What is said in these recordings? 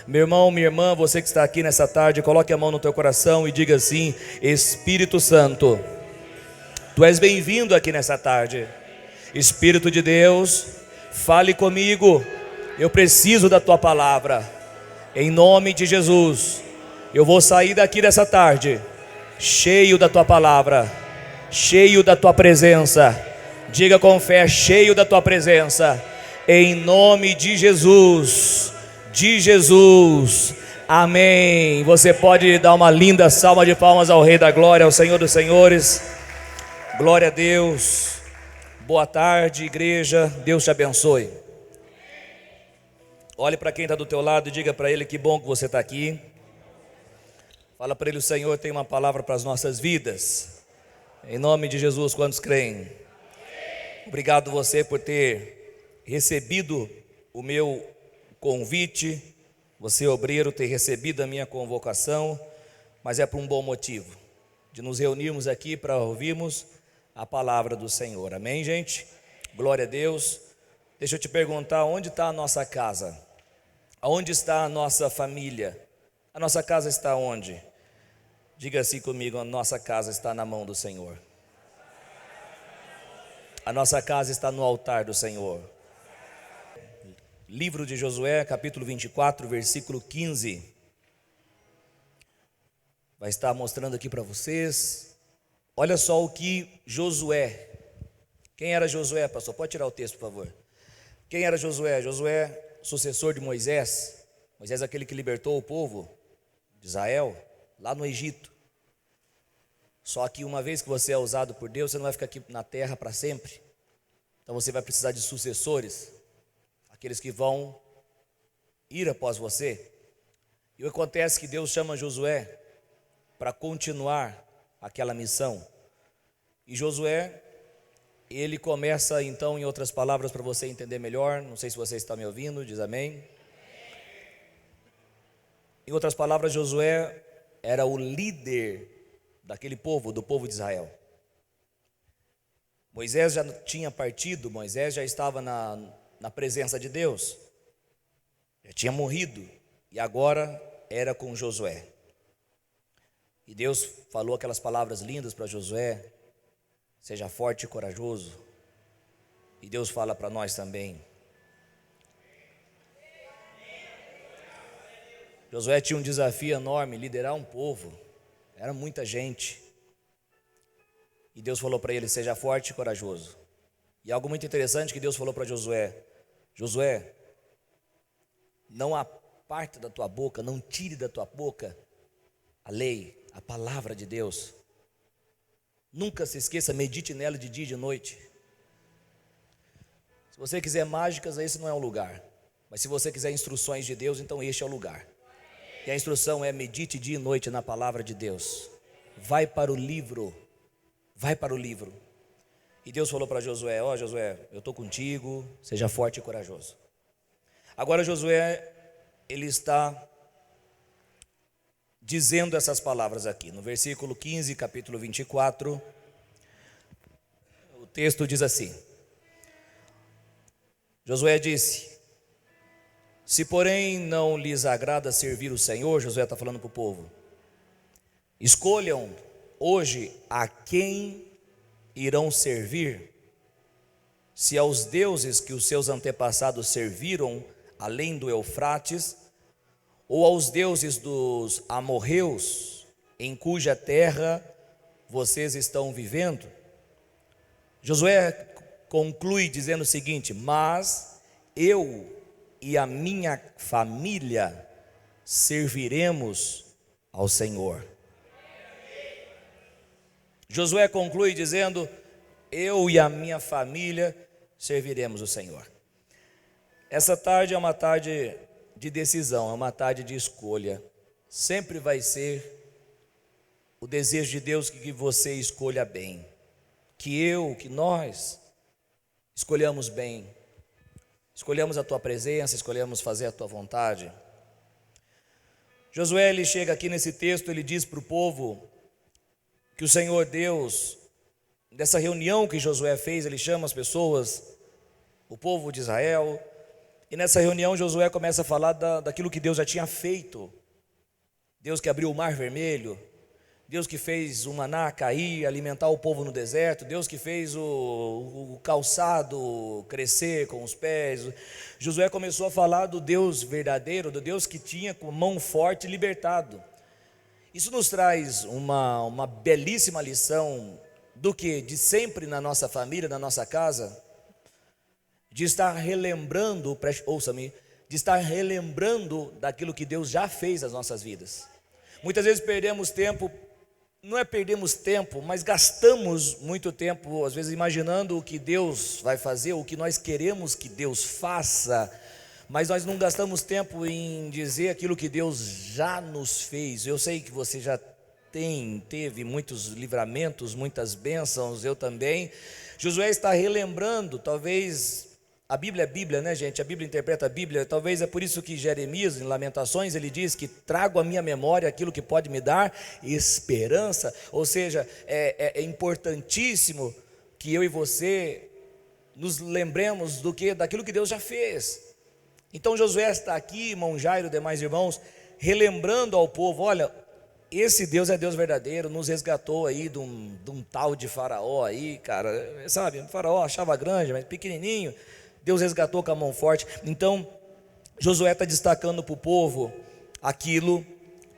Meu irmão, minha irmã, você que está aqui nessa tarde, coloque a mão no teu coração e diga assim: Espírito Santo, Tu és bem-vindo aqui nessa tarde. Espírito de Deus, fale comigo, eu preciso da Tua palavra. Em nome de Jesus, eu vou sair daqui dessa tarde cheio da Tua palavra, cheio da Tua presença. Diga com fé: cheio da Tua presença. Em nome de Jesus, amém. Você pode dar uma linda salva de palmas ao Rei da Glória, ao Senhor dos Senhores. Glória a Deus. Boa tarde, igreja. Deus te abençoe. Olhe para quem está do teu lado e diga para ele: que bom que você está aqui. Fala para ele: o Senhor tem uma palavra para as nossas vidas. Em nome de Jesus, quantos creem? Obrigado você por ter recebido o meu convite, você obreiro ter recebido a minha convocação, mas é por um bom motivo, de nos reunirmos aqui para ouvirmos a palavra do Senhor, amém, gente? Glória a Deus. Deixa eu te perguntar, onde está a nossa casa? Aonde está a nossa família? A nossa casa está onde? Diga assim comigo: a nossa casa está na mão do Senhor. A nossa casa está no altar do Senhor. Livro de Josué, capítulo 24, versículo 15. Vai estar mostrando aqui para vocês. Olha só o que Josué. Quem era Josué, pastor? Pode tirar o texto, por favor. Quem era Josué? Josué, sucessor de Moisés. Moisés é aquele que libertou o povo de Israel lá no Egito. Só que uma vez que você é usado por Deus, você não vai ficar aqui na terra para sempre. Então você vai precisar de sucessores, aqueles que vão ir após você. E acontece que Deus chama Josué para continuar aquela missão. E Josué, ele começa então, em outras palavras, para você entender melhor, não sei se você está me ouvindo, diz amém. Em outras palavras, Josué era o líder daquele povo, do povo de Israel. Moisés já tinha partido, Moisés já estava na presença de Deus, já tinha morrido, e agora era com Josué. E Deus falou aquelas palavras lindas para Josué: seja forte e corajoso. E Deus fala para nós também. Josué tinha um desafio enorme, liderar um povo, era muita gente. E Deus falou para ele: seja forte e corajoso. E algo muito interessante que Deus falou para Josué: Josué, não aparte da tua boca, não tire da tua boca a lei, a palavra de Deus. Nunca se esqueça, medite nela de dia e de noite. Se você quiser mágicas, esse não é o lugar. Mas se você quiser instruções de Deus, então este é o lugar. E a instrução é: medite dia e noite na palavra de Deus. Vai para o livro. Vai para o livro. E Deus falou para Josué: ó, Josué, eu estou contigo, seja forte e corajoso. Agora Josué, ele está dizendo essas palavras aqui, no versículo 15, capítulo 24, o texto diz assim: Josué disse: se porém não lhes agrada servir o Senhor, Josué está falando para o povo, escolham hoje a quem irão servir, se aos deuses que os seus antepassados serviram além do Eufrates, ou aos deuses dos amorreus, em cuja terra vocês estão vivendo. Josué conclui dizendo o seguinte: mas eu e a minha família serviremos ao Senhor. Josué conclui dizendo: eu e a minha família serviremos o Senhor. Essa tarde é uma tarde de decisão, é uma tarde de escolha. Sempre vai ser o desejo de Deus que você escolha bem, que nós escolhamos bem, escolhamos a tua presença, escolhemos fazer a tua vontade. Josué, ele chega aqui nesse texto, ele diz para o povo que o Senhor Deus, dessa reunião que Josué fez, ele chama as pessoas, o povo de Israel, E nessa reunião Josué começa a falar daquilo que Deus já tinha feito. Deus que abriu o mar vermelho, Deus que fez o maná cair, alimentar o povo no deserto, Deus que fez o calçado crescer com os pés. Josué começou a falar do Deus verdadeiro, do Deus que tinha com mão forte libertado. Isso nos traz uma belíssima lição do que? De sempre na nossa família, na nossa casa, de estar relembrando, ouça-me, de estar relembrando daquilo que Deus já fez nas nossas vidas. Muitas vezes perdemos tempo, não é perdemos tempo, mas gastamos muito tempo, às vezes imaginando o que Deus vai fazer, o que nós queremos que Deus faça, mas nós não gastamos tempo em dizer aquilo que Deus já nos fez. Eu sei que você já teve muitos livramentos, muitas bênçãos, eu também. Josué está relembrando, talvez... A Bíblia é Bíblia, né, gente? A Bíblia interpreta a Bíblia. Talvez é por isso que Jeremias, em Lamentações, ele diz que trago à minha memória aquilo que pode me dar esperança. Ou seja, é importantíssimo que eu e você nos lembremos daquilo que Deus já fez. Então Josué está aqui, irmão Jairo, demais irmãos, relembrando ao povo: olha, esse Deus é Deus verdadeiro, nos resgatou aí de um tal de Faraó aí, cara, sabe? O Faraó achava grande, mas pequenininho. Deus resgatou com a mão forte. Então, Josué está destacando para o povo aquilo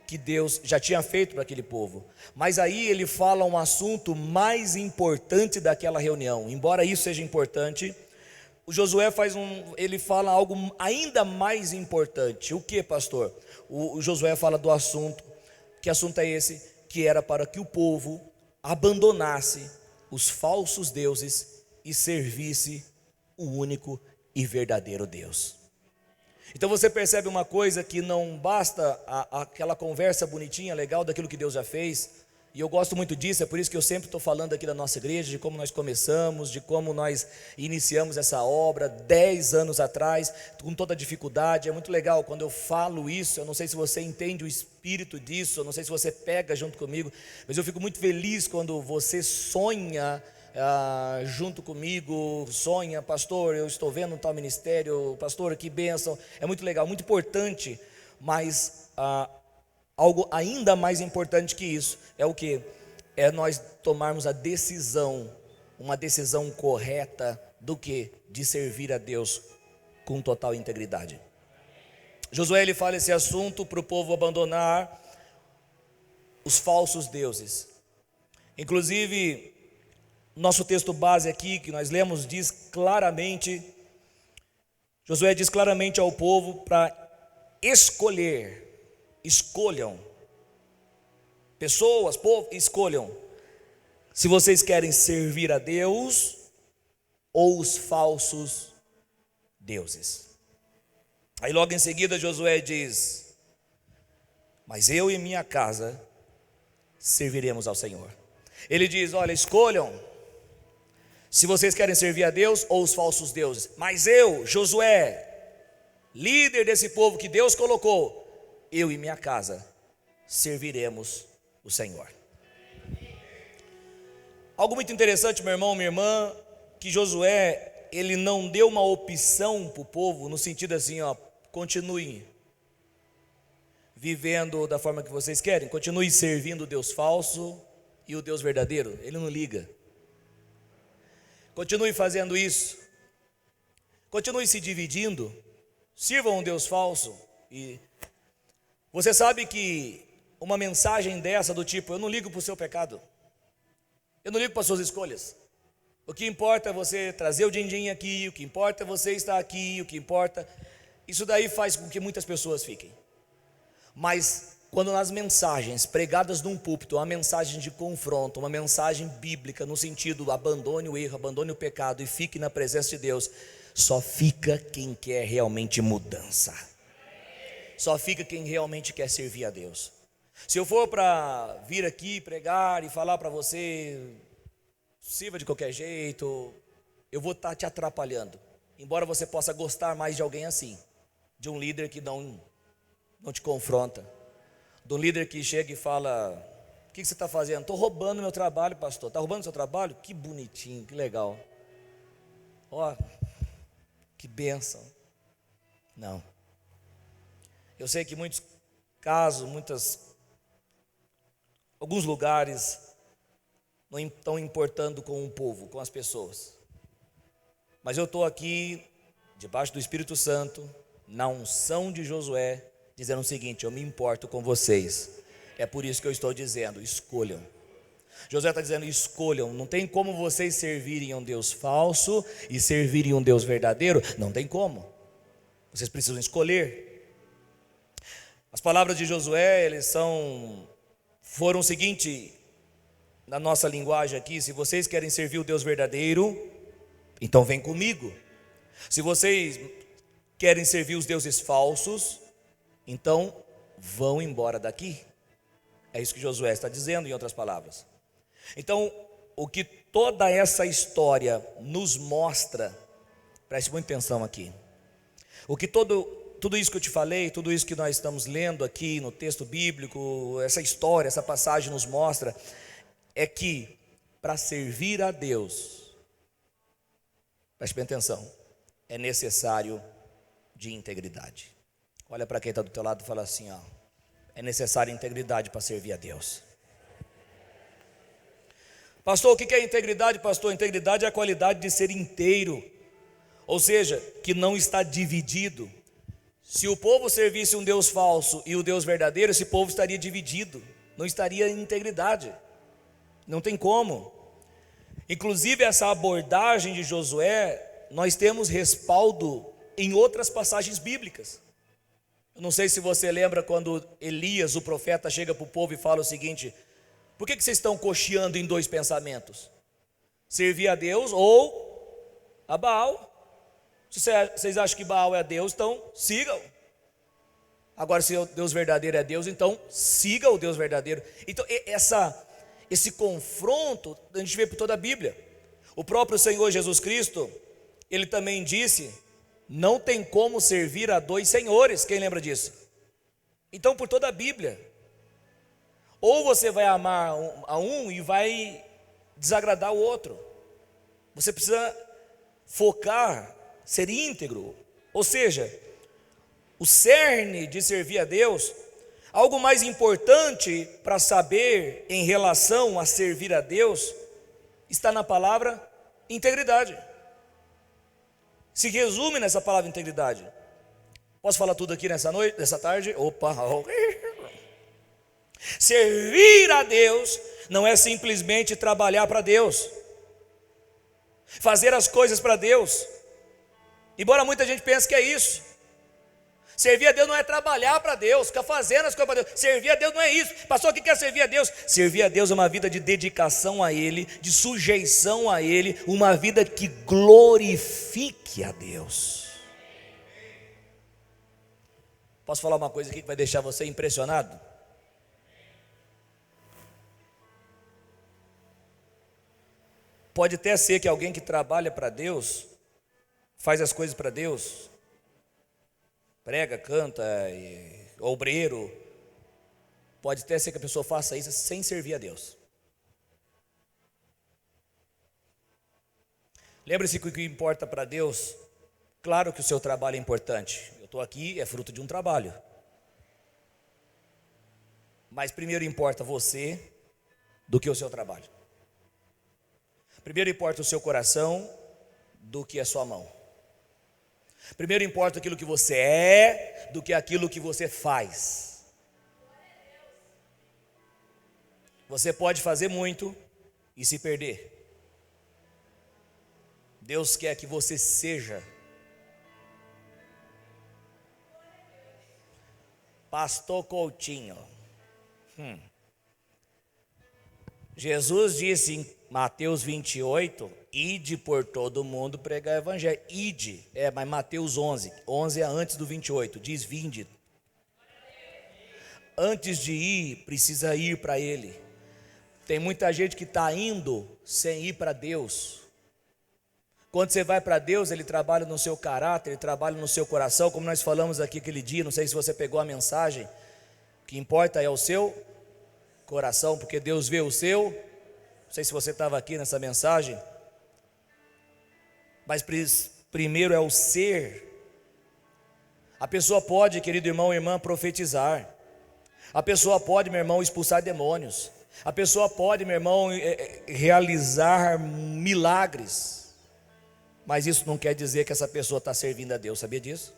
que Deus já tinha feito para aquele povo. Mas aí ele fala um assunto mais importante daquela reunião. Embora isso seja importante, o Josué ele fala algo ainda mais importante. O que, pastor? O Josué fala do assunto. Que assunto é esse? Que era para que o povo abandonasse os falsos deuses e servisse o único e verdadeiro Deus. Então você percebe uma coisa, que não basta aquela conversa bonitinha, legal daquilo que Deus já fez, e eu gosto muito disso, é por isso que eu sempre estou falando aqui da nossa igreja, de como nós começamos, de como nós iniciamos essa obra 10 anos atrás, com toda a dificuldade. É muito legal quando eu falo isso. Eu não sei se você entende o espírito disso, eu não sei se você pega junto comigo, mas eu fico muito feliz quando você sonha junto comigo, sonha: pastor, eu estou vendo um tal ministério, pastor, que bênção. É muito legal, muito importante, mas algo ainda mais importante que isso é o que? É nós tomarmos a decisão, uma decisão correta do que? De servir a Deus com total integridade. Josué, ele fala esse assunto para o povo abandonar os falsos deuses. Inclusive, nosso texto base aqui, que nós lemos, diz claramente, Josué diz claramente ao povo para escolham, pessoas, povo, escolham, se vocês querem servir a Deus ou os falsos deuses. Aí logo em seguida Josué diz: mas eu e minha casa serviremos ao Senhor. Ele diz: olha, escolham se vocês querem servir a Deus ou os falsos deuses. Mas eu, Josué, líder desse povo que Deus colocou, eu e minha casa serviremos o Senhor. Algo muito interessante, meu irmão, minha irmã, que Josué, ele não deu uma opção para o povo, no sentido assim, continue vivendo da forma que vocês querem, continue servindo o Deus falso e o Deus verdadeiro. Ele não liga. Continue fazendo isso, continue se dividindo, sirvam um Deus falso. E você sabe que uma mensagem dessa do tipo: eu não ligo para o seu pecado, eu não ligo para as suas escolhas, o que importa é você trazer o din-din aqui, o que importa é você estar aqui, o que importa, isso daí faz com que muitas pessoas fiquem. Mas quando nas mensagens pregadas num púlpito, uma mensagem de confronto, uma mensagem bíblica no sentido: abandone o erro, abandone o pecado e fique na presença de Deus, só fica quem quer realmente mudança, só fica quem realmente quer servir a Deus. Se eu for para vir aqui pregar e falar para você: sirva de qualquer jeito, eu vou estar te atrapalhando, embora você possa gostar mais de alguém assim, de um líder que não te confronta, do líder que chega e fala: o que você está fazendo? Estou roubando meu trabalho, pastor. Está roubando seu trabalho? Que bonitinho, que legal. Ó, que bênção. Não. Eu sei que muitos casos, alguns lugares não estão importando com o povo, com as pessoas. Mas eu estou aqui, debaixo do Espírito Santo, na unção de Josué, dizendo o seguinte: eu me importo com vocês. É por isso que eu estou dizendo: escolham. Josué está dizendo: escolham. Não tem como vocês servirem um Deus falso e servirem um Deus verdadeiro. Não tem como. Vocês precisam escolher. As palavras de Josué, foram o seguinte, na nossa linguagem aqui: se vocês querem servir o Deus verdadeiro, então vem comigo. Se vocês querem servir os deuses falsos, então vão embora daqui. É isso que Josué está dizendo, em outras palavras. Então, o que toda essa história nos mostra, preste muita atenção aqui, o que tudo isso que eu te falei, tudo isso que nós estamos lendo aqui no texto bíblico, essa história, essa passagem nos mostra, é que para servir a Deus, preste bem atenção, é necessário de integridade. Olha para quem está do teu lado e fala assim: ó, é necessária integridade para servir a Deus. Pastor, o que é integridade, pastor? Integridade é a qualidade de ser inteiro, ou seja, que não está dividido. Se o povo servisse um Deus falso e o Deus verdadeiro, esse povo estaria dividido, não estaria em integridade. Não tem como. Inclusive essa abordagem de Josué, nós temos respaldo em outras passagens bíblicas. Eu não sei se você lembra quando Elias, o profeta, chega para o povo e fala o seguinte: por que vocês estão cocheando em dois pensamentos? Servir a Deus ou a Baal? Se vocês acham que Baal é Deus, então sigam. Agora, se o Deus verdadeiro é Deus, então siga o Deus verdadeiro. Então esse confronto a gente vê por toda a Bíblia. O próprio Senhor Jesus Cristo, ele também disse: não tem como servir a dois senhores. Quem lembra disso? Então, por toda a Bíblia, ou você vai amar a um e vai desagradar o outro. Você precisa focar, ser íntegro. Ou seja, o cerne de servir a Deus, algo mais importante para saber em relação a servir a Deus, está na palavra integridade. Se resume nessa palavra integridade. Posso falar tudo aqui nessa tarde? Opa! Servir a Deus não é simplesmente trabalhar para Deus, fazer as coisas para Deus, embora muita gente pense que é isso. Servir a Deus não é trabalhar para Deus, ficar fazendo as coisas para Deus. Servir a Deus não é isso. Pastor, o que é servir a Deus? Servir a Deus é uma vida de dedicação a Ele, de sujeição a Ele, uma vida que glorifique a Deus. Posso falar uma coisa aqui que vai deixar você impressionado? Pode até ser que alguém que trabalha para Deus, faz as coisas para Deus, prega, canta, obreiro, pode até ser que a pessoa faça isso sem servir a Deus. Lembre-se que o que importa para Deus, claro que o seu trabalho é importante. Eu estou aqui, é fruto de um trabalho. Mas primeiro importa você do que o seu trabalho. Primeiro importa o seu coração do que a sua mão. Primeiro importa aquilo que você é do que aquilo que você faz. Você pode fazer muito e se perder. Deus quer que você seja. Pastor Coutinho. Jesus disse em Mateus 28, ide por todo mundo pregar o evangelho. Ide, mas Mateus 11 é antes do 28, diz vinde. Antes de ir, precisa ir para Ele. Tem muita gente que está indo sem ir para Deus. Quando você vai para Deus, Ele trabalha no seu caráter, Ele trabalha no seu coração, como nós falamos aqui aquele dia, não sei se você pegou a mensagem. O que importa é o seu coração, porque Deus vê o seu. Não sei se você estava aqui nessa mensagem, mas primeiro é o ser. A pessoa pode, querido irmão e irmã, profetizar. A pessoa pode, meu irmão, expulsar demônios. A pessoa pode, meu irmão, realizar milagres. Mas isso não quer dizer que essa pessoa está servindo a Deus, sabia disso?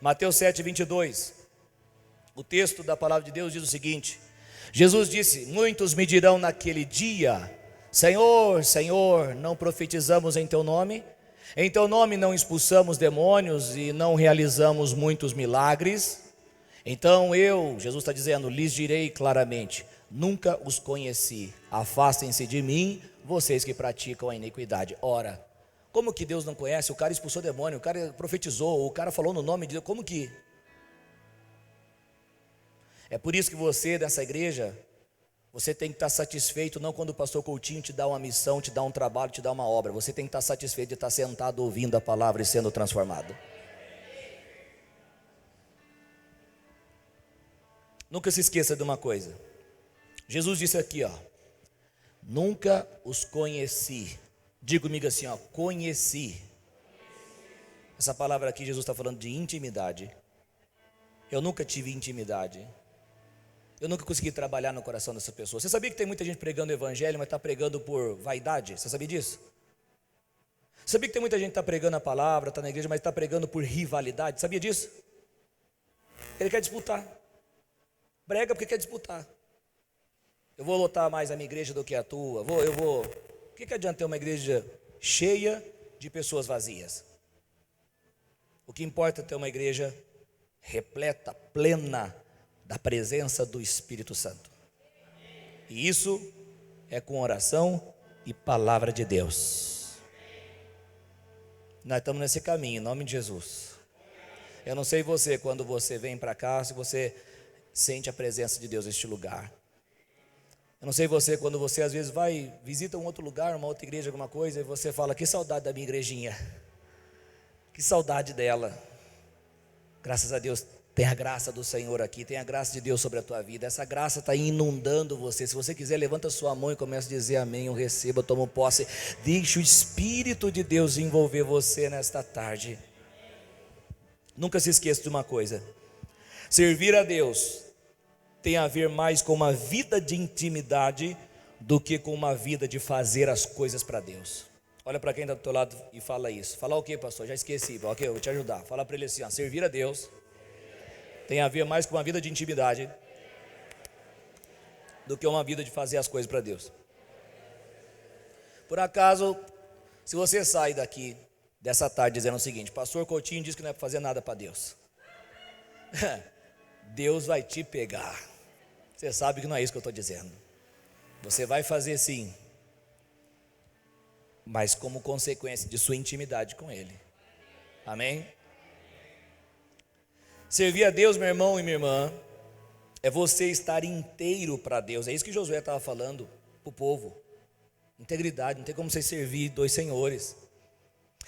Mateus 7:22, o texto da palavra de Deus diz o seguinte: Jesus disse: muitos me dirão naquele dia: Senhor, Senhor, não profetizamos em teu nome? Em teu nome não expulsamos demônios e não realizamos muitos milagres? Então Jesus está dizendo, lhes direi claramente: nunca os conheci, afastem-se de mim, vocês que praticam a iniquidade. Ora, como que Deus não conhece? O cara expulsou demônio, o cara profetizou, o cara falou no nome de Deus, como que? É por isso que você, dessa igreja, você tem que estar satisfeito, não quando o pastor Coutinho te dá uma missão, te dá um trabalho, te dá uma obra. Você tem que estar satisfeito de estar sentado ouvindo a palavra e sendo transformado. Nunca se esqueça de uma coisa. Jesus disse aqui, nunca os conheci. Diga comigo assim, conheci. Essa palavra aqui, Jesus está falando de intimidade. Eu nunca tive intimidade. Eu nunca consegui trabalhar no coração dessa pessoa. Você sabia que tem muita gente pregando o evangelho, mas está pregando por vaidade? Você sabia disso? Você sabia que tem muita gente que está pregando a palavra, está na igreja, mas está pregando por rivalidade? Sabia disso? Ele quer disputar. Prega porque quer disputar. Eu vou lotar mais a minha igreja do que a tua. O que adianta ter uma igreja cheia de pessoas vazias? O que importa é ter uma igreja repleta, plena da presença do Espírito Santo. E isso é com oração e palavra de Deus. Nós estamos nesse caminho, em nome de Jesus. Eu não sei você, quando você vem para cá, se você sente a presença de Deus neste lugar. Eu não sei você, quando você às vezes visita um outro lugar, uma outra igreja, alguma coisa, e você fala: que saudade da minha igrejinha, que saudade dela. Graças a Deus, tem a graça do Senhor aqui, tem a graça de Deus sobre a tua vida. Essa graça está inundando você. Se você quiser, levanta a sua mão e comece a dizer amém, eu recebo, eu tomo posse. Deixe o Espírito de Deus envolver você nesta tarde. Nunca se esqueça de uma coisa: servir a Deus tem a ver mais com uma vida de intimidade do que com uma vida de fazer as coisas para Deus. Olha para quem está do teu lado e fala isso. Fala o que, pastor? Já esqueci. Ok, eu vou te ajudar. Fala para ele assim, servir a Deus tem a ver mais com uma vida de intimidade do que uma vida de fazer as coisas para Deus. Por acaso, se você sai daqui dessa tarde dizendo o seguinte: pastor Coutinho disse que não é para fazer nada para Deus, Deus vai te pegar. Você sabe que não é isso que eu estou dizendo. Você vai fazer sim, mas como consequência de sua intimidade com Ele. Amém? Servir a Deus, meu irmão e minha irmã, é você estar inteiro para Deus. É isso que Josué estava falando para o povo. Integridade, não tem como você servir dois senhores.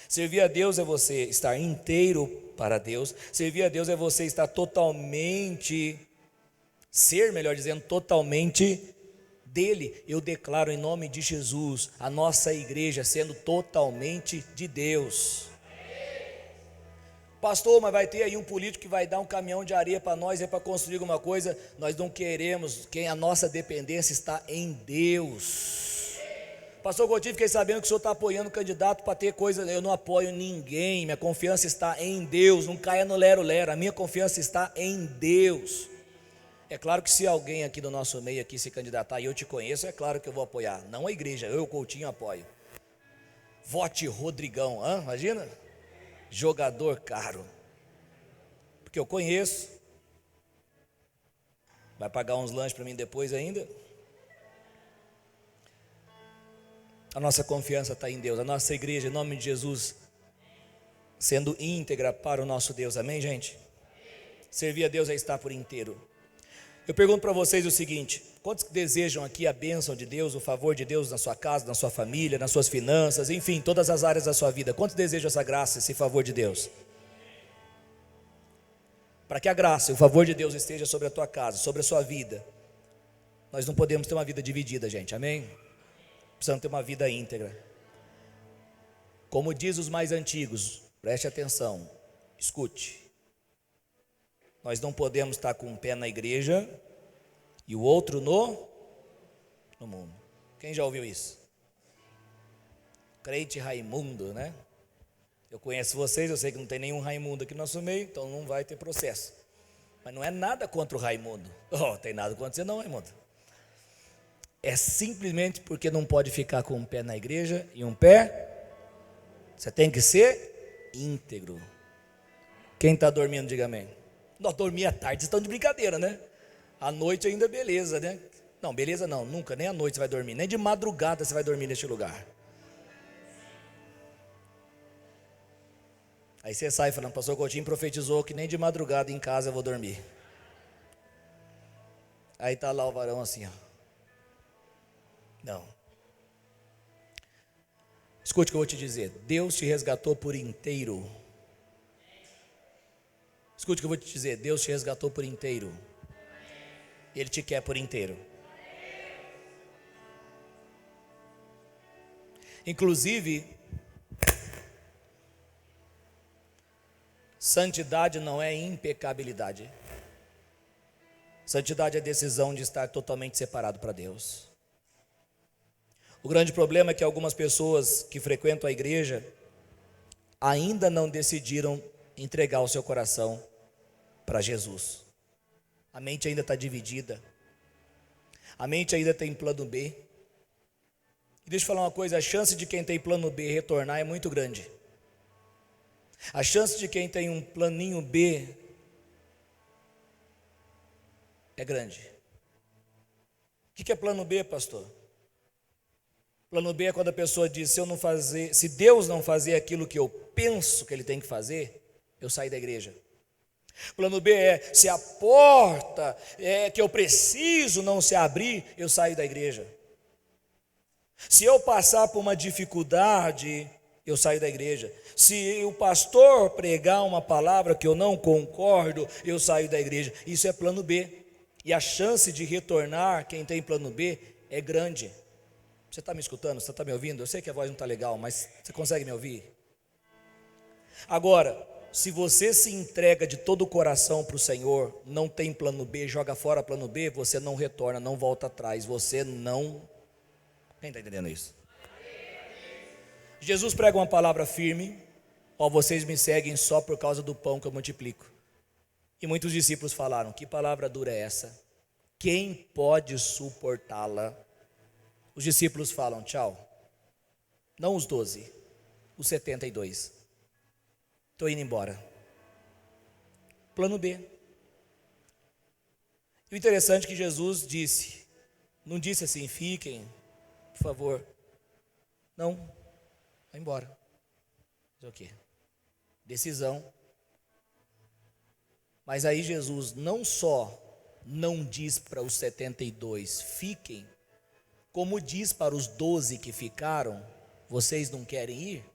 Servir a Deus é você estar inteiro para Deus. Servir a Deus é você estar totalmente dele. Eu declaro em nome de Jesus a nossa igreja sendo totalmente de Deus. Pastor, mas vai ter aí um político que vai dar um caminhão de areia para nós, para construir alguma coisa. Nós não queremos, a nossa dependência está em Deus. Pastor Coutinho, fiquei sabendo que o senhor está apoiando o candidato para ter coisa. Eu não apoio ninguém, minha confiança está em Deus. Não caia no lero-lero, a minha confiança está em Deus. É claro que se alguém aqui do nosso meio aqui se candidatar e eu te conheço, é claro que eu vou apoiar. Não a igreja, eu, Coutinho, apoio. Vote Rodrigão, imagina? Jogador caro, porque eu conheço. Vai pagar uns lanches para mim depois ainda. A nossa confiança está em Deus. A nossa igreja, em nome de Jesus, sendo íntegra para o nosso Deus. Amém, gente? Servir a Deus é estar por inteiro. Eu pergunto para vocês o seguinte: quantos desejam aqui a bênção de Deus, o favor de Deus na sua casa, na sua família, nas suas finanças, enfim, todas as áreas da sua vida? Quantos desejam essa graça, esse favor de Deus? Para que a graça e o favor de Deus esteja sobre a tua casa, sobre a sua vida, nós não podemos ter uma vida dividida, gente, amém? Precisamos ter uma vida íntegra. Como diz os mais antigos, preste atenção, escute: Nós não podemos estar com um pé na igreja e o outro no mundo. Quem já ouviu isso? Crente Raimundo, né? Eu conheço vocês, eu sei que não tem nenhum Raimundo aqui no nosso meio, então não vai ter processo. Mas não é nada contra o Raimundo. Tem nada contra você não, Raimundo. É simplesmente porque não pode ficar com um pé na igreja e um pé. Você tem que ser íntegro. Quem está dormindo, diga amém. Nós dormir à tarde, vocês estão de brincadeira, né? À noite ainda beleza, né? Não, beleza não, nunca, nem à noite você vai dormir, nem de madrugada você vai dormir neste lugar. Aí você sai falando, pastor Coutinho profetizou que nem de madrugada em casa eu vou dormir. Aí está lá o varão assim, ó. Não. Escute o que eu vou te dizer. Deus te resgatou por inteiro. Escute o que eu vou te dizer. Deus te resgatou por inteiro. Ele te quer por inteiro. Inclusive, santidade não é impecabilidade. Santidade é a decisão de estar totalmente separado para Deus. O grande problema é que algumas pessoas que frequentam a igreja ainda não decidiram entregar o seu coração para Jesus. A mente ainda está dividida. A mente ainda tem plano B. E deixa eu falar uma coisa, a chance de quem tem plano B retornar é muito grande. A chance de quem tem um planinho B é grande. O que é plano B, pastor? Plano B é quando a pessoa diz, se Deus não fazer aquilo que eu penso que Ele tem que fazer, eu saio da igreja. Plano B é, se a porta que eu preciso não se abrir, eu saio da igreja. Se eu passar por uma dificuldade, eu saio da igreja. Se o pastor pregar uma palavra que eu não concordo, eu saio da igreja. Isso é plano B. E a chance de retornar, quem tem plano B, é grande. Você está me escutando? Você está me ouvindo? Eu sei que a voz não está legal, mas você consegue me ouvir? Agora, se você se entrega de todo o coração para o Senhor, não tem plano B, joga fora plano B, você não retorna, não volta atrás, você não... Quem está entendendo isso? Jesus prega uma palavra firme, ó, vocês me seguem só por causa do pão que eu multiplico. E muitos discípulos falaram, que palavra dura é essa? Quem pode suportá-la? Os discípulos falam, tchau. Não os 12, os 72. Estou indo embora. Plano B. E o interessante é que Jesus disse, não disse assim, fiquem, por favor. Não, vai embora. Fazer o quê? Decisão. Mas aí Jesus não só não diz para os 72, fiquem, como diz para os 12 que ficaram, vocês não querem ir?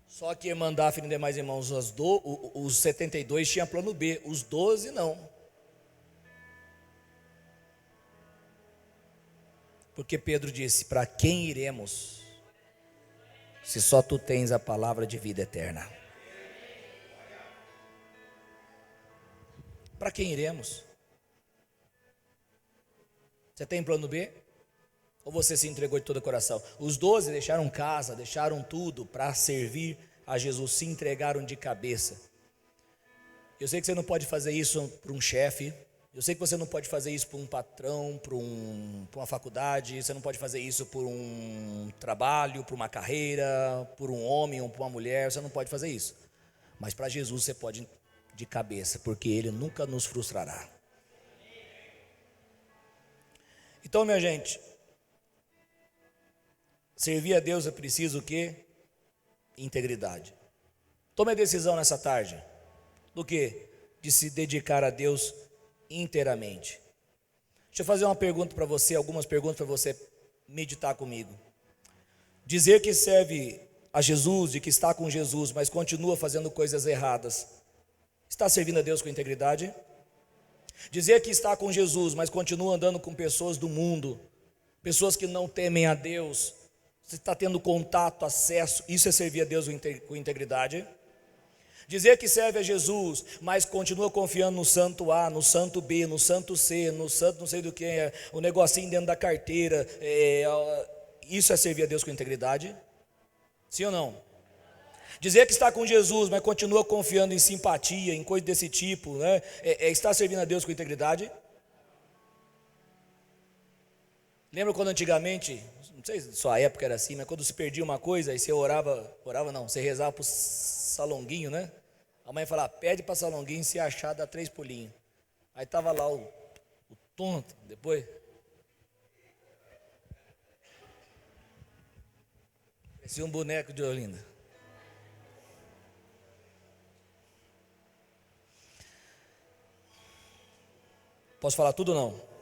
Só que Irmandade e demais irmãos, os 72 tinham plano B, os 12 não. Porque Pedro disse, para quem iremos, se só tu tens a palavra de vida eterna? Para quem iremos? Você tem plano B? Ou você se entregou de todo o coração? Os 12 deixaram casa, deixaram tudo para servir a Jesus, se entregaram de cabeça. Eu sei que você não pode fazer isso para um chefe, eu sei que você não pode fazer isso para um patrão, para uma faculdade, você não pode fazer isso por um trabalho, por uma carreira, por um homem ou por uma mulher, você não pode fazer isso. Mas para Jesus você pode de cabeça, porque Ele nunca nos frustrará. Então, minha gente, servir a Deus é preciso o quê? Integridade. Tome a decisão nessa tarde. Do quê? De se dedicar a Deus inteiramente. Deixa eu fazer uma pergunta para você, algumas perguntas para você meditar comigo. Dizer que serve a Jesus e que está com Jesus, mas continua fazendo coisas erradas, está servindo a Deus com integridade? Dizer que está com Jesus, mas continua andando com pessoas do mundo, pessoas que não temem a Deus, Você está tendo contato, acesso, isso é servir a Deus com integridade. Dizer que serve a Jesus, mas continua confiando no santo A, no santo B, no santo C, no santo não sei do que, o negocinho dentro da carteira, isso é servir a Deus com integridade? Sim ou não? Dizer que está com Jesus, mas continua confiando em simpatia, em coisa desse tipo, né? Está servindo a Deus com integridade? Lembra quando antigamente, não sei se sua época era assim, mas quando se perdia uma coisa, aí você você rezava para o Salonguinho, né? A mãe falava, pede para Salonguinho, se achar, dá 3 pulinhos. Aí estava lá o tonto, depois. Parecia um boneco de Olinda. Posso falar tudo ou não?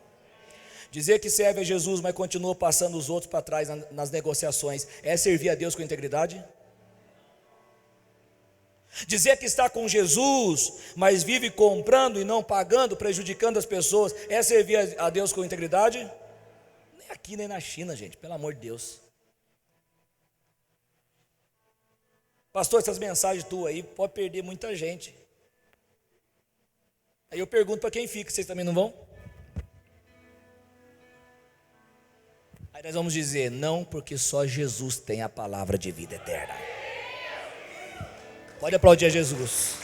Dizer que serve a Jesus, mas continua passando os outros para trás nas negociações, é servir a Deus com integridade? Dizer que está com Jesus, mas vive comprando e não pagando, prejudicando as pessoas, é servir a Deus com integridade? Nem aqui nem na China, gente, pelo amor de Deus. Pastor, essas mensagens tuas aí pode perder muita gente. Aí eu pergunto para quem fica, vocês também não vão? Aí nós vamos dizer, não, porque só Jesus tem a palavra de vida eterna. Pode aplaudir a Jesus.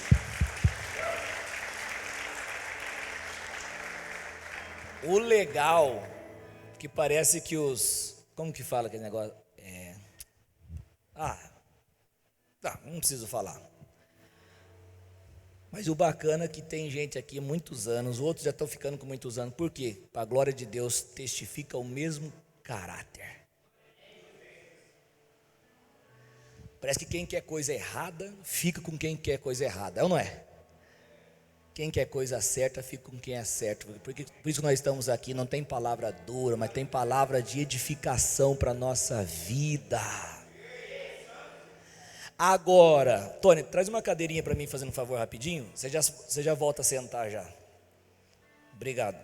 O legal, que parece que como que fala aquele negócio? Não preciso falar. Mas o bacana é que tem gente aqui há muitos anos, outros já estão ficando com muitos anos. Por quê? Para a glória de Deus, testifica o mesmo caráter. Parece que quem quer coisa errada, fica com quem quer coisa errada, é ou não é? Quem quer coisa certa, fica com quem é certo. Por isso que nós estamos aqui, não tem palavra dura, mas tem palavra de edificação para a nossa vida. Agora, Tony, traz uma cadeirinha para mim, fazendo um favor rapidinho. Você já volta a sentar já. Obrigado.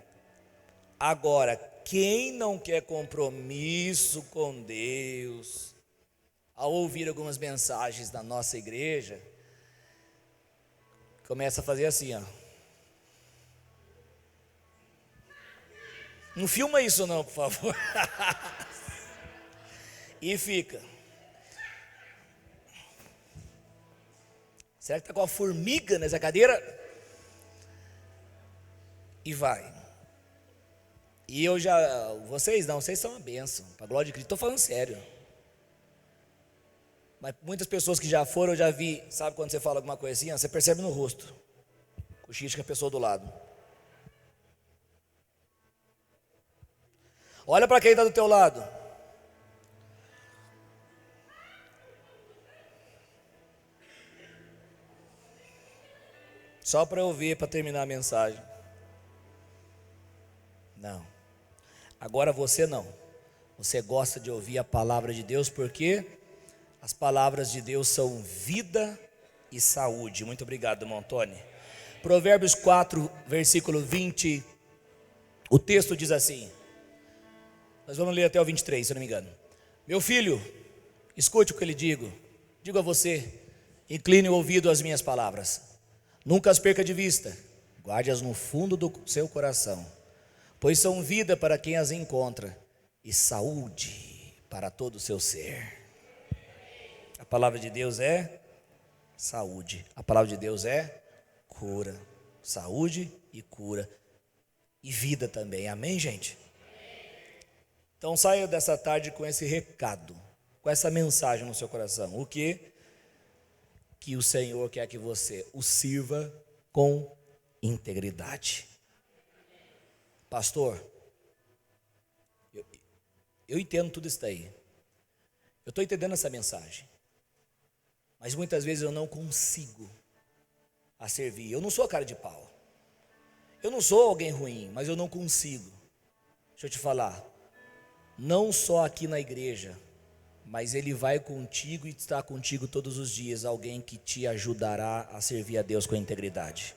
Agora, quem não quer compromisso com Deus, ao ouvir algumas mensagens da nossa igreja, começa a fazer assim, ó. Não filma isso não, por favor. E fica. Será que está com uma formiga nessa cadeira? E vai. E vocês são uma bênção, para a glória de Cristo, estou falando sério. Mas muitas pessoas que já foram, eu já vi, sabe quando você fala alguma coisa assim, você percebe no rosto, cochicha a pessoa do lado. Olha para quem está do teu lado. Só para eu ver, para terminar a mensagem. Não. Agora você não. Você gosta de ouvir a palavra de Deus porque as palavras de Deus são vida e saúde. Muito obrigado, irmão Tony. Provérbios 4, versículo 20. O texto diz assim. Nós vamos ler até o 23, se eu não me engano. Meu filho, escute o que eu lhe digo. Digo a você, incline o ouvido às minhas palavras. Nunca as perca de vista. Guarde-as no fundo do seu coração. Pois são vida para quem as encontra e saúde para todo o seu ser. A palavra de Deus é saúde. A palavra de Deus é cura. Saúde e cura. E vida também. Amém, gente? Então saia dessa tarde com esse recado, com essa mensagem no seu coração. O que o Senhor quer que você o sirva com integridade. Pastor, eu entendo tudo isso daí. Eu estou entendendo essa mensagem. Mas muitas vezes eu não consigo a servir. Eu não sou cara de pau. Eu não sou alguém ruim, mas eu não consigo. Deixa eu te falar. Não só aqui na igreja, mas Ele vai contigo e está contigo todos os dias. Alguém que te ajudará a servir a Deus com integridade.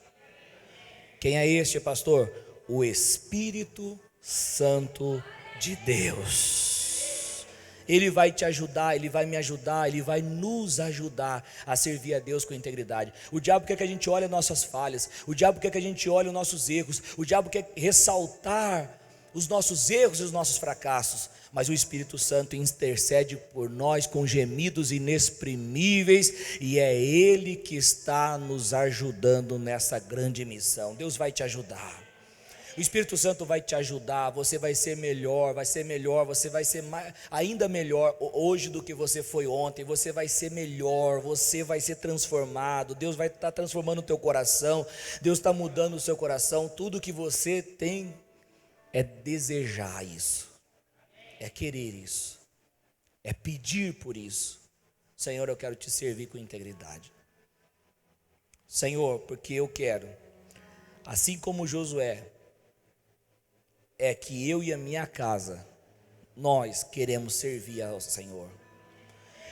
Quem é este, pastor? O Espírito Santo de Deus. Ele vai te ajudar, Ele vai me ajudar, Ele vai nos ajudar a servir a Deus com integridade. O diabo quer que a gente olhe nossas falhas, o diabo quer que a gente olhe os nossos erros, o diabo quer ressaltar os nossos erros e os nossos fracassos, mas o Espírito Santo intercede por nós com gemidos inexprimíveis, e é Ele que está nos ajudando nessa grande missão. Deus vai te ajudar, o Espírito Santo vai te ajudar, você vai ser melhor, você vai ser ainda melhor hoje do que você foi ontem, você vai ser melhor, você vai ser transformado, Deus vai estar transformando o teu coração, Deus está mudando o seu coração, tudo que você tem é desejar isso, é querer isso, é pedir por isso. Senhor, eu quero te servir com integridade, Senhor, porque eu quero, assim como Josué, é que eu e a minha casa, nós queremos servir ao Senhor.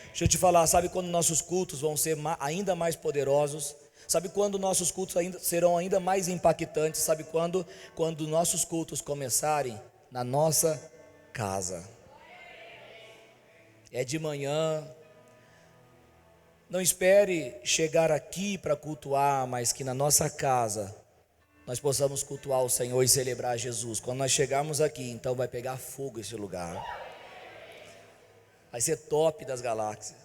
Deixa eu te falar, sabe quando nossos cultos vão ser ainda mais poderosos? Sabe quando nossos cultos serão ainda mais impactantes? Sabe quando? Quando nossos cultos começarem na nossa casa. É de manhã. Não espere chegar aqui para cultuar, mas que na nossa casa nós possamos cultuar o Senhor e celebrar Jesus. Quando nós chegarmos aqui, então vai pegar fogo esse lugar. Vai ser top das galáxias.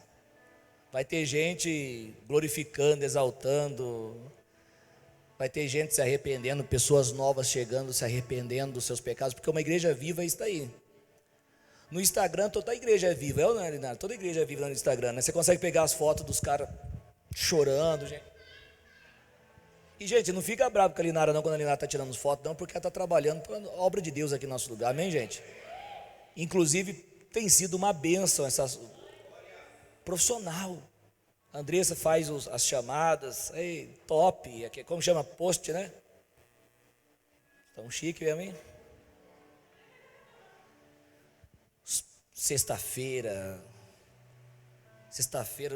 Vai ter gente glorificando, exaltando. Vai ter gente se arrependendo, pessoas novas chegando, se arrependendo dos seus pecados, porque uma igreja viva está aí. No Instagram, toda a igreja é viva, não é, Linara? Toda igreja é viva no Instagram, né? Você consegue pegar as fotos dos caras chorando, gente. E, gente, não fica bravo com a Linara não, quando a Linara está tirando fotos, não, porque ela está trabalhando para a obra de Deus aqui no nosso lugar, amém, gente? Inclusive, tem sido uma bênção essa profissional. A Andressa faz as chamadas, top, aqui, como chama? Post, né? Tão chique mesmo, hein? Sexta-feira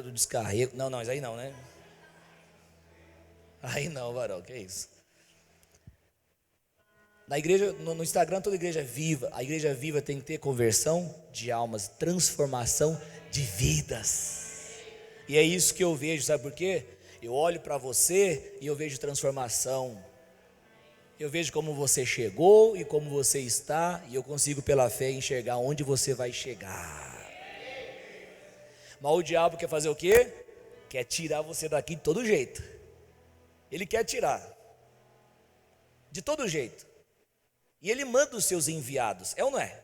do descarrego, não, mas aí não, né? Aí não, varão, que isso? Na igreja, no Instagram, toda igreja é viva. A igreja viva tem que ter conversão de almas, transformação de vidas. E é isso que eu vejo, sabe por quê? Eu olho para você e eu vejo transformação. Eu vejo como você chegou e como você está, e eu consigo pela fé enxergar onde você vai chegar. Mas o diabo quer fazer o quê? Quer tirar você daqui de todo jeito. Ele quer tirar de todo jeito. E ele manda os seus enviados, é ou não é?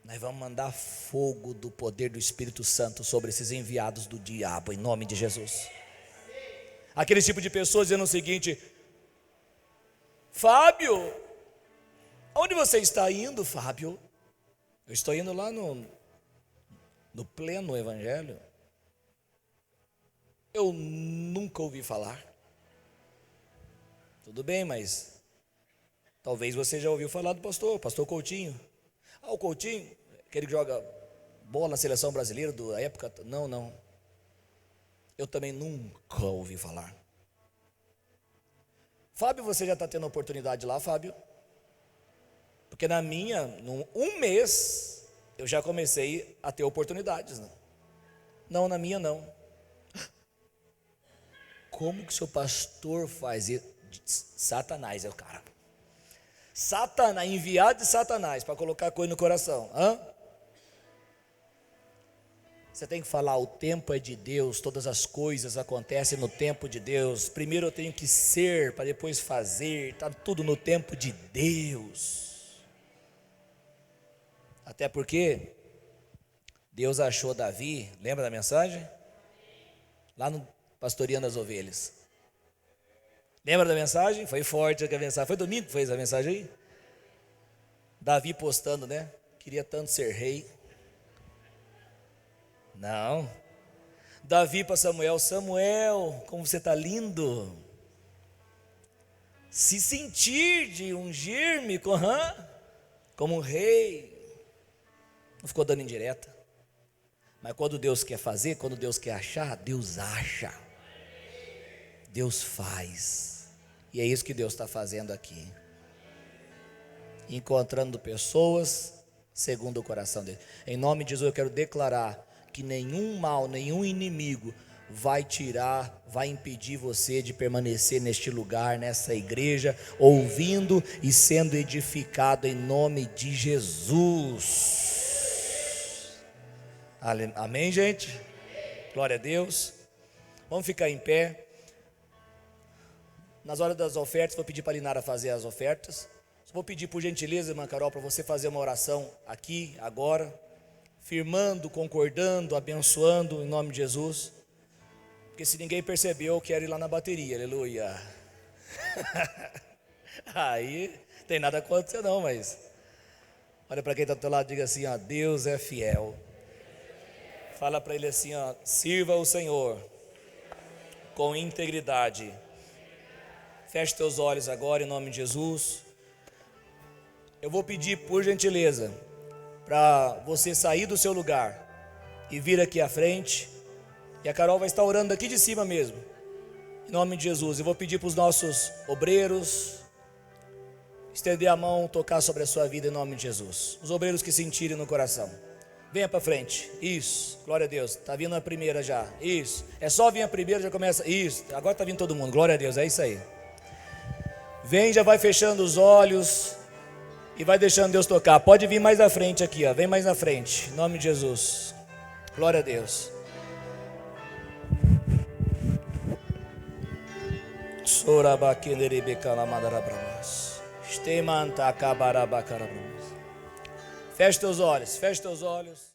Nós vamos mandar fogo do poder do Espírito Santo sobre esses enviados do diabo, em nome de Jesus. Aquele tipo de pessoas dizendo o seguinte: Fábio, onde você está indo, Fábio? Eu estou indo lá no pleno evangelho. Eu nunca ouvi falar. Tudo bem, mas talvez você já ouviu falar do pastor Coutinho. O Coutinho, aquele que joga bola na seleção brasileira da época. Não. Eu também nunca ouvi falar. Fábio, você já está tendo oportunidade lá, Fábio? Porque um mês, eu já comecei a ter oportunidades. Não, na minha não. Como que o seu pastor faz isso? Satanás é o cara. Satanás, enviado de Satanás para colocar coisa no coração. Você tem que falar, o tempo é de Deus, todas as coisas acontecem no tempo de Deus. Primeiro eu tenho que ser, para depois fazer, está tudo no tempo de Deus. Até porque Deus achou Davi, lembra da mensagem? Lá no Pastoreando as Ovelhas. Lembra da mensagem? Foi forte a mensagem. Foi domingo que fez a mensagem aí? Davi postando, né? Queria tanto ser rei. Não. Davi para Samuel: Samuel, como você está lindo. Se sentir de ungir-me como um rei. Não ficou dando indireta. Mas quando Deus quer fazer, quando Deus quer achar, Deus acha. Deus faz. E é isso que Deus está fazendo aqui. encontrando pessoas segundo o coração dele. Em nome de Jesus eu quero declarar que nenhum mal, nenhum inimigo vai tirar, vai impedir você de permanecer neste lugar, nessa igreja, ouvindo e sendo edificado em nome de Jesus. Amém, gente? Glória a Deus. Vamos ficar em pé. Nas horas das ofertas, vou pedir para a Linara fazer as ofertas. Vou pedir por gentileza, irmã Carol, para você fazer uma oração aqui, agora, firmando, concordando, abençoando em nome de Jesus. Porque se ninguém percebeu, eu quero ir lá na bateria, aleluia. Aí, tem nada contra você não, mas olha para quem está do teu lado e diga assim, ó, Deus é fiel. Fala para ele assim, ó, sirva o Senhor com integridade. Feche teus olhos agora em nome de Jesus. Eu vou pedir por gentileza para você sair do seu lugar e vir aqui à frente. E a Carol vai estar orando daqui de cima mesmo, em nome de Jesus. Eu vou pedir para os nossos obreiros estender a mão, tocar sobre a sua vida em nome de Jesus. Os obreiros que sentirem no coração, venha para frente. Isso, glória a Deus. Está vindo a primeira já. Isso, é só vir a primeira, já começa. Isso, agora está vindo todo mundo. Glória a Deus, é isso aí. Vem, já vai fechando os olhos e vai deixando Deus tocar. Pode vir mais à frente aqui, ó. Vem mais na frente, em nome de Jesus. Glória a Deus. Feche teus olhos, feche teus olhos.